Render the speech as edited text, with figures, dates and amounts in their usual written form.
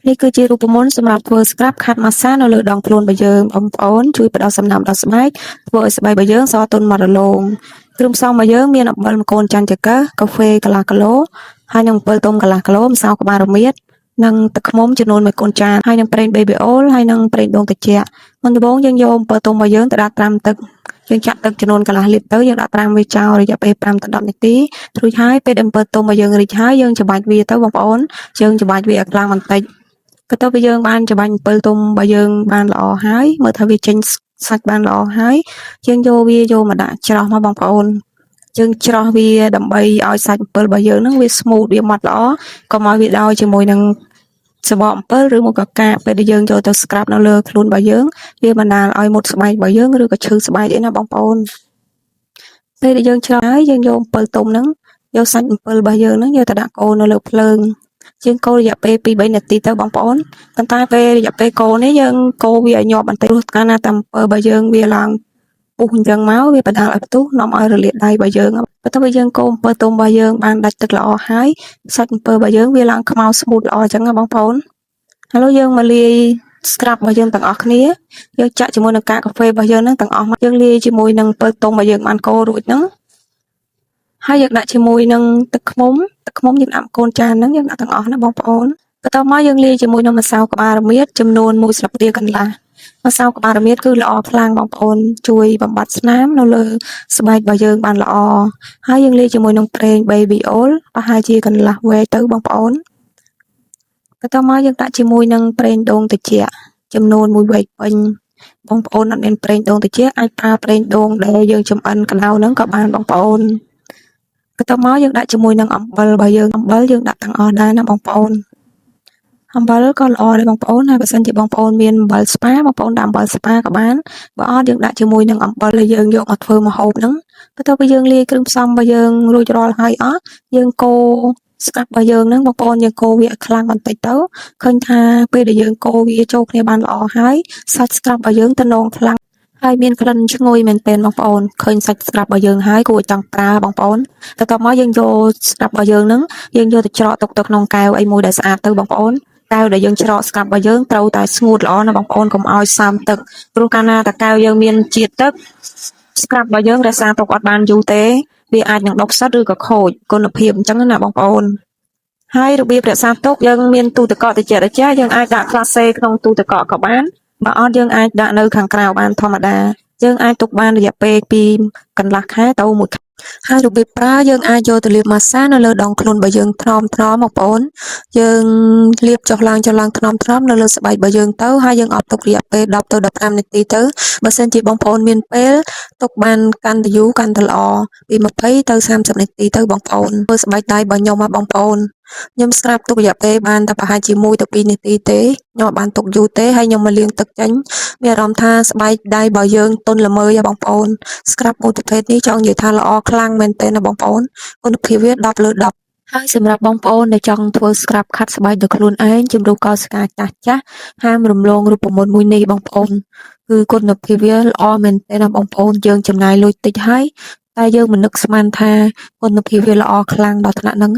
នេះគឺជារូបមន្តសម្រាប់ធ្វើ scrub ខាត់ម៉ាស្សានៅលើដងខ្លួនរបស់យើងបងប្អូនជួយផ្ដល់សំណើមដល់ស្បែកធ្វើឲ្យស្បែករបស់យើងសទន់មករលោងគ្រឿងផ្សំរបស់យើងមានអំបិលម្កូនច័ន្ទចក្រកាហ្វេកន្លះគីឡូហើយនឹងអំបិលទុំកន្លះគីឡូម្សៅក្បាលរមៀតនិងទឹកឃ្មុំចំនួន1កូនចានហើយនឹងប្រេង baby oil ហើយនឹងប្រេងដូងត្រជាក់មុនដំបូងយើងយកអំបិលទុំរបស់យើងទៅដាក់ត្រាំទឹកយើងចាក់ទឹកចំនួនកន្លះលីត្រទៅយើងដាក់ត្រាំវាចោលរយៈពេល5ទៅ10នាទីរួចហើយពេលអំបិលទុំរបស់យើងរីកហើយយើងច្របាច់វាទៅបងប្អូនយើងច្របាច់វាឲ្យខ្លាំងបន្តិចបន្ទាប់ពីយើងបានច្របាច់អំពិលទុំរបស់យើងបានល្អហើយមើលថាវាចេញសាច់បានល្អហើយយើងយកវាយកមកដាក់ច្រោះមកបងប្អូនយើងច្រោះវាដើម្បីឲ្យសាច់អំពិលរបស់យើងហ្នឹងវា smooth វាម៉ត់ល្អកុំឲ្យវាដោយជាមួយនឹងសបកអំពិលឬមកក៏កាកពេលដែលយើងចូលទៅ scrub នៅលើខ្លួនរបស់យើងវាបណ្ដាលឲ្យមុតស្បែករបស់យើងឬក៏ឈឺស្បែកអីណាបងប្អូនពេលដែលយើងច្រោះហើយយើងយកអំពិលទុំហ្នឹងយកសាច់អំពិលរបស់យើងហ្នឹងយកទៅដាក់កូរនៅលើភ្លើងយើងកូររយៈពេល2-3នាទីទៅបងប្អូនប៉ុន្តែពេលរយៈពេលកូរនេះយើងកូរវាឲ្យញាប់បន្តិចព្រោះកាលណាតែអំពិលរបស់យើងវាឡើងពុះអញ្ចឹងមកវាបណ្ដាលឲ្យផ្ទុះនាំឲ្យរលាកដៃរបស់យើងបន្ទាប់ពីយើងកូរអំពិលទុំរបស់យើងបានដាច់ទឹកល្អហើយសាច់អំពិលរបស់យើងវាឡើងខ្មៅស្មូតល្អអញ្ចឹងណាបងប្អូនឥឡូវយើងមកលាយ scrub របស់យើងទាំងអស់គ្នាយើងចាក់ជាមួយនឹងកាកាហ្វេរបស់យើងហ្នឹងទាំងអស់មកយើងលាយជាមួយនឹងអំពិលទុំរបស់យើងបានកូររួចហ្នឹងហើយយើងដាក់ជាមួយនឹងទឹកឃ្មុំយើងដាក់កូនចានហ្នឹងយើងដាក់ទាំងអស់ណាបងប្អូនបន្ទាប់មកយើងលាយជាមួយនឹងម្សៅក្បាលរមៀតចំនួន1ស្លាបព្រាកន្លះម្សៅក្បាលរមៀតគឺល្អខ្លាំងបងប្អូនជួយបំបត្តិស្នាមនៅលើស្បែករបស់យើងបានល្អហើយយើងលាយជាមួយនឹងប្រេង baby oil ប្រហែលជាកន្លះវែទៅបងប្អូនបន្ទាប់មកយើងដាក់ជាមួយនឹងប្រេងដូងត្រជាក់ចំនួន1វែកពេញបងប្អូនអត់មានប្រេងដូងត្រជាក់អាចប្រើប្រេងដូងដែលយើងចម្អិនកណ្ដៅហ្នឹងក៏បានបងប្អូនបន្ទាប់មកយើងដាក់ជាមួយនឹងអំបិលរបស់យើងអំបិលយើងដាក់ទាំងអស់ដែរណាបងប្អូនអំបិលក៏ល្អដែរបងប្អូនហើយបើសិនជាបងប្អូនមានអំបិលស្ប៉ាបងប្អូនដាក់អំបិលស្ប៉ាក៏បានបើអត់យើងដាក់ជាមួយនឹងអំបិលដែលយើងយកមកធ្វើម្ហូបហ្នឹងបន្ទាប់ពីយើងលាយគ្រឿងផ្សំរបស់យើងរួចរាល់ហើយអស់យើងកូរស្កាប់របស់យើងហ្នឹងបងប្អូនយើងកូរវាឲ្យខ្លាំងបន្តិចទៅឃើញថាពេលដែលយើងកូរវាចូលគ្នាបានល្អហើយសាច់ស្កាប់របស់យើងទំនងខ្លាំងហើយមានក្លិនឈ្ងុយមែនទែនបងប្អូនឃើញសាច់ស្ក្រាប់របស់យើងហើយគួរចង់ប្រើបងប្អូនបន្ទាប់មកយើងយកស្ក្រាប់របស់យើងហ្នឹងយើងយកទៅច្រកទុកទៅក្នុងកែវអីមួយដែលស្អាតទៅបងប្អូនកែវដែលយើងច្រកស្ក្រាប់របស់យើងត្រូវតែស្ងួតល្អណាបងប្អូនកុំឲ្យសើមទឹកព្រោះកាលណាតកែវយើងមានជាតិទឹកស្ក្រាប់របស់យើងរក្សាទុកអត់បានយូរទេវាអាចនឹងដុះផ្សិតឬក៏ខូចគុណភាពអញ្ចឹងណាបងប្អូនហើយរបៀបរក្សាទុកយើងមានទូទឹកកកត្រជាក់យើងអាចដាក់ក្លាសេក្នុងទូទឹកកកក៏បានបើអត់យើងអាចដាក់នៅខាងក្រៅបានធម្មតាយើងអាចទុកបានរយៈពេលពីកន្លះខែទៅ1ខែហើយរបៀបប្រើយើងអាចយកទៅលាបម៉ាស្សានៅលើដងខ្លួនរបស់យើងថ្នមបងប្អូនយើងលាបចុះឡើងថ្នមនៅលើស្បែករបស់យើងទៅហើយយើងអត់ទុករយៈពេល10ទៅ15នាទីទៅបើសិនជាបងប្អូនមានពេលទុកបានកាន់តែយូរកាន់តែល្អពី20ទៅ30នាទីទៅបងប្អូនធ្វើស្បែកដៃរបស់ខ្ញុំមកបងប្អូនខ្ញុំស្រាប់ទុករយៈពេលបានតែប្រហែលជា1ទៅ2នាទីទេខ្ញុំបានទុកយូរទេហើយខ្ញុំមកលាងទឹកចេញមានអារម្មណ៍ថាស្បែកដៃរបស់យើងទន់ល្មើយបងប្អូន scrub មួយប្រភេទនេះចង់និយាយថាល្អខ្លាំងមែនទែនណាបងប្អូនគុណភាពវា10លើ10ហើយសម្រាប់បងប្អូនដែលចង់ធ្វើ scrub ខាត់ស្បែកដោយខ្លួនឯងជំរុញកោសិកាចាស់ហាមរំលងរូបមន្តមួយនេះបងប្អូនគឺគុណភាពវាល្អមែនទែនណាបងប្អូនយើងចំណាយលុយតិចហើយតែយើងមិននឹកស្មានថាគុណភាពវាល្អខ្លាំងដល់ថ្នាក់ហ្នឹង